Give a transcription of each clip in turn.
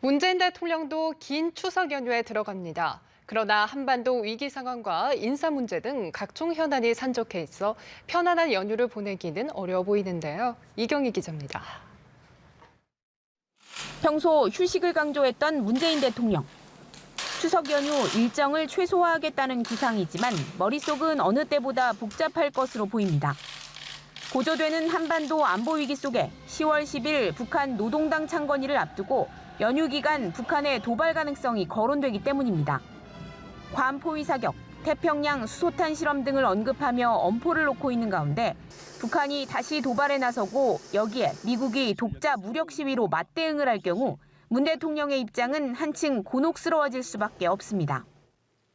문재인 대통령도 긴 추석 연휴에 들어갑니다. 그러나 한반도 위기 상황과 인사 문제 등 각종 현안이 산적해 있어 편안한 연휴를 보내기는 어려워 보이는데요. 이경희 기자입니다. 평소 휴식을 강조했던 문재인 대통령. 추석 연휴 일정을 최소화하겠다는 구상이지만 머릿속은 어느 때보다 복잡할 것으로 보입니다. 고조되는 한반도 안보 위기 속에 10월 10일 북한 노동당 창건일을 앞두고 연휴 기간 북한의 도발 가능성이 거론되기 때문입니다. 괌 포위 사격, 태평양 수소탄 실험 등을 언급하며 엄포를 놓고 있는 가운데 북한이 다시 도발에 나서고 여기에 미국이 독자 무력 시위로 맞대응을 할 경우 문 대통령의 입장은 한층 곤혹스러워질 수밖에 없습니다.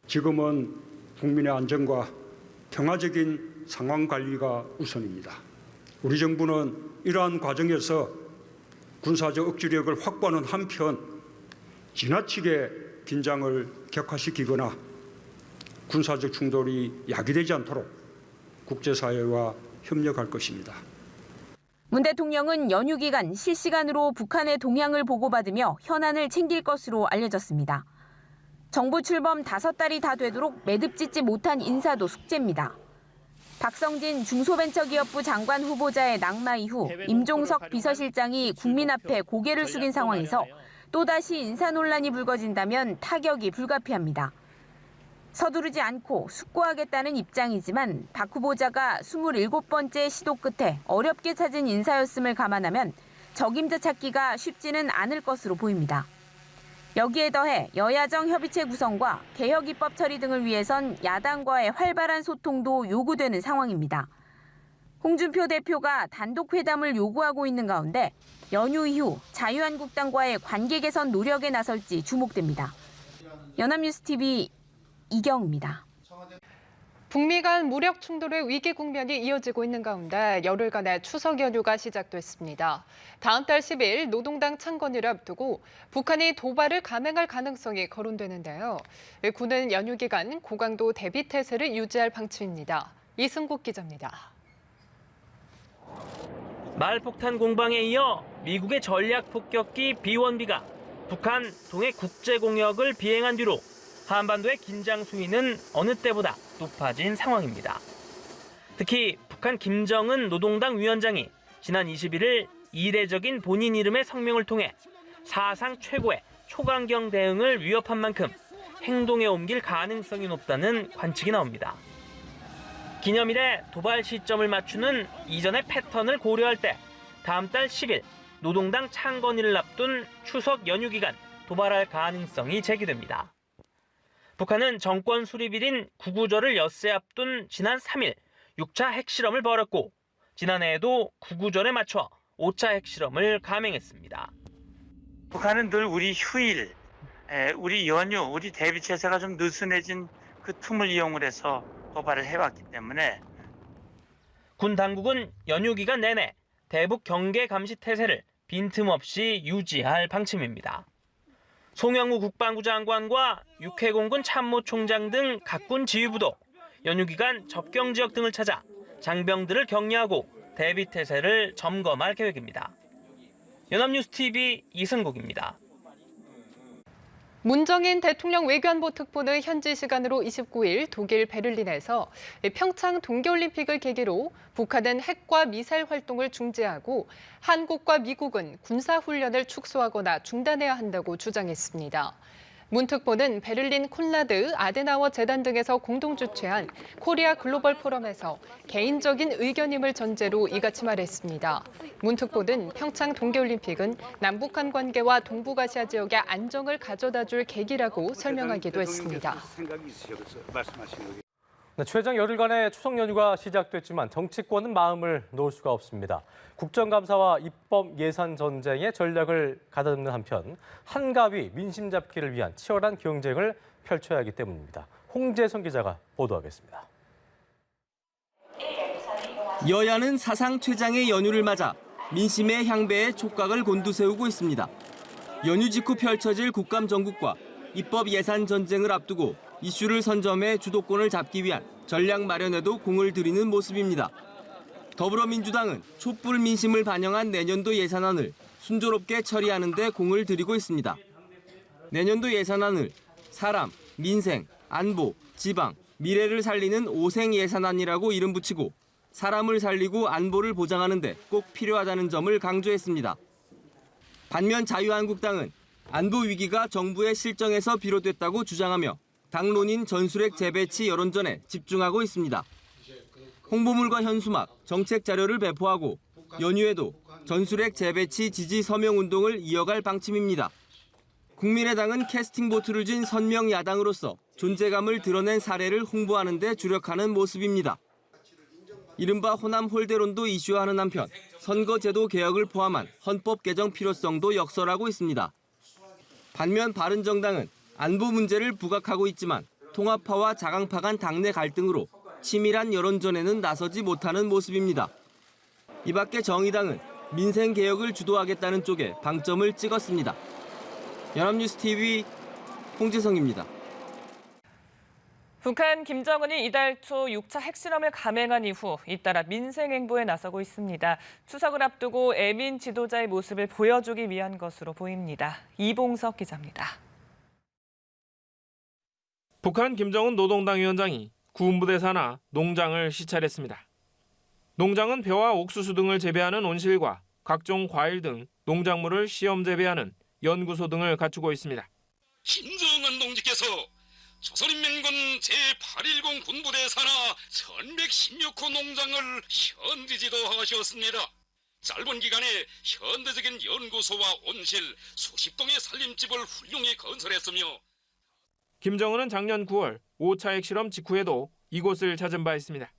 지금은 국민의 안전과 평화적인 상황 관리가 우선입니다. 우리 정부는 이러한 과정에서 군사적 억지력을 확보하는 한편 지나치게 긴장을 격화시키거나 군사적 충돌이 야기되지 않도록 국제사회와 협력할 것입니다. 문 대통령은 연휴 기간 실시간으로 북한의 동향을 보고받으며 현안을 챙길 것으로 알려졌습니다. 정부 출범 5달이 다 되도록 매듭짓지 못한 인사도 숙제입니다. 박성진 중소벤처기업부 장관 후보자의 낙마 이후 임종석 비서실장이 국민 앞에 고개를 숙인 상황에서 또다시 인사 논란이 불거진다면 타격이 불가피합니다. 서두르지 않고 숙고하겠다는 입장이지만 박 후보자가 27번째 시도 끝에 어렵게 찾은 인사였음을 감안하면 적임자 찾기가 쉽지는 않을 것으로 보입니다. 여기에 더해 여야정 협의체 구성과 개혁 입법 처리 등을 위해선 야당과의 활발한 소통도 요구되는 상황입니다. 홍준표 대표가 단독 회담을 요구하고 있는 가운데 연휴 이후 자유한국당과의 관계 개선 노력에 나설지 주목됩니다. 연합뉴스TV 이경입니다. 북미 간 무력 충돌의 위기 국면이 이어지고 있는 가운데 열흘간의 추석 연휴가 시작됐습니다. 다음 달 10일 노동당 창건일을 앞두고 북한이 도발을 감행할 가능성이 거론되는데요. 군은 연휴 기간 고강도 대비 태세를 유지할 방침입니다. 이승국 기자입니다. 말폭탄 공방에 이어 미국의 전략 폭격기 B-1B가 북한 동해 국제 공역을 비행한 뒤로 한반도의 긴장 수위는 어느 때보다 높아진 상황입니다. 특히 북한 김정은 노동당 위원장이 지난 21일 이례적인 본인 이름의 성명을 통해 사상 최고의 초강경 대응을 위협한 만큼 행동에 옮길 가능성이 높다는 관측이 나옵니다. 기념일에 도발 시점을 맞추는 이전의 패턴을 고려할 때 다음 달 10일 노동당 창건일을 앞둔 추석 연휴 기간 도발할 가능성이 제기됩니다. 북한은 정권 수립일인 구구절을 엿새 앞둔 지난 3일 6차 핵실험을 벌였고 지난해에도 구구절에 맞춰 5차 핵실험을 감행했습니다. 북한은 늘 우리 휴일, 우리 연휴, 우리 대비체제가 좀 느슨해진 그 틈을 이용을 해서 도발을 해왔기 때문에 군 당국은 연휴 기간 내내 대북 경계 감시 태세를 빈틈없이 유지할 방침입니다. 송영무 국방부 장관과 육해공군 참모총장 등 각군 지휘부도 연휴 기간 접경 지역 등을 찾아 장병들을 격려하고 대비 태세를 점검할 계획입니다. 연합뉴스TV 이승국입니다. 문정인 대통령 외교안보 특보는 현지 시간으로 29일 독일 베를린에서 평창 동계올림픽을 계기로 북한은 핵과 미사일 활동을 중지하고 한국과 미국은 군사훈련을 축소하거나 중단해야 한다고 주장했습니다. 문 특보는 베를린 콘라드 아데나워 재단 등에서 공동 주최한 코리아 글로벌 포럼에서 개인적인 의견임을 전제로 이같이 말했습니다. 문 특보는 평창 동계올림픽은 남북한 관계와 동북아시아 지역의 안정을 가져다줄 계기라고 설명하기도 했습니다. 최장 열흘간의 추석 연휴가 시작됐지만 정치권은 마음을 놓을 수가 없습니다. 국정감사와 입법 예산 전쟁의 전략을 가다듬는 한편 한가위 민심 잡기를 위한 치열한 경쟁을 펼쳐야 하기 때문입니다. 홍재성 기자가 보도하겠습니다. 여야는 사상 최장의 연휴를 맞아 민심의 향배에 촉각을 곤두세우고 있습니다. 연휴 직후 펼쳐질 국감 정국과 입법 예산 전쟁을 앞두고 이슈를 선점해 주도권을 잡기 위한 전략 마련에도 공을 들이는 모습입니다. 더불어민주당은 촛불 민심을 반영한 내년도 예산안을 순조롭게 처리하는 데 공을 들이고 있습니다. 내년도 예산안을 사람, 민생, 안보, 지방, 미래를 살리는 오생 예산안이라고 이름 붙이고 사람을 살리고 안보를 보장하는 데 꼭 필요하다는 점을 강조했습니다. 반면 자유한국당은 안보 위기가 정부의 실정에서 비롯됐다고 주장하며 당론인 전술핵 재배치 여론전에 집중하고 있습니다. 홍보물과 현수막, 정책 자료를 배포하고 연휴에도 전술핵 재배치 지지 서명 운동을 이어갈 방침입니다. 국민의당은 캐스팅 보트를 쥔 선명 야당으로서 존재감을 드러낸 사례를 홍보하는 데 주력하는 모습입니다. 이른바 호남 홀대론도 이슈화하는 한편 선거제도 개혁을 포함한 헌법 개정 필요성도 역설하고 있습니다. 반면 바른정당은 안보 문제를 부각하고 있지만 통합파와 자강파 간 당내 갈등으로 치밀한 여론전에는 나서지 못하는 모습입니다. 이 밖에 정의당은 민생 개혁을 주도하겠다는 쪽에 방점을 찍었습니다. 연합뉴스 TV 홍지성입니다. 북한 김정은이 이달 초 6차 핵실험을 감행한 이후 잇따라 민생 행보에 나서고 있습니다. 추석을 앞두고 애민 지도자의 모습을 보여주기 위한 것으로 보입니다. 이봉석 기자입니다. 북한 김정은 노동당 위원장이 군부대 산하 농장을 시찰했습니다. 농장은 벼와 옥수수 등을 재배하는 온실과 각종 과일 등 농작물을 시험 재배하는 연구소 등을 갖추고 있습니다. 김정은 동지께서 조선인민군 제810 군부대 산하 1116호 농장을 현지 지도하셨습니다. 짧은 기간에 현대적인 연구소와 온실, 수십 동의 살림집을 훌륭히 건설했으며 김정은은 작년 9월 5차 핵실험 직후에도 이곳을 찾은 바 있습니다.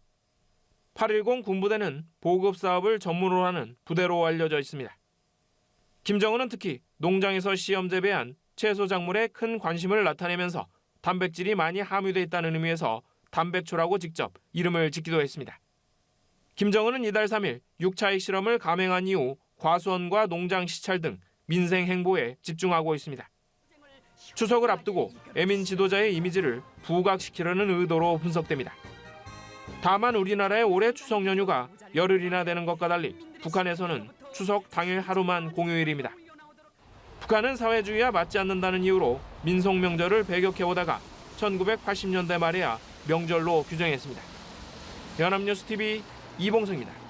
810 군부대는 보급 사업을 전문으로 하는 부대로 알려져 있습니다. 김정은은 특히 농장에서 시험 재배한 채소 작물에 큰 관심을 나타내면서 단백질이 많이 함유돼 있다는 의미에서 단백초라고 직접 이름을 짓기도 했습니다. 김정은은 이달 3일 6차 핵실험을 감행한 이후 과수원과 농장 시찰 등 민생 행보에 집중하고 있습니다. 추석을 앞두고 애민 지도자의 이미지를 부각시키려는 의도로 분석됩니다. 다만 우리나라의 올해 추석 연휴가 열흘이나 되는 것과 달리 북한에서는 추석 당일 하루만 공휴일입니다. 북한은 사회주의와 맞지 않는다는 이유로 민속 명절을 배격해오다가 1980년대 말에야 명절로 규정했습니다. 연합뉴스 TV 이봉석입니다.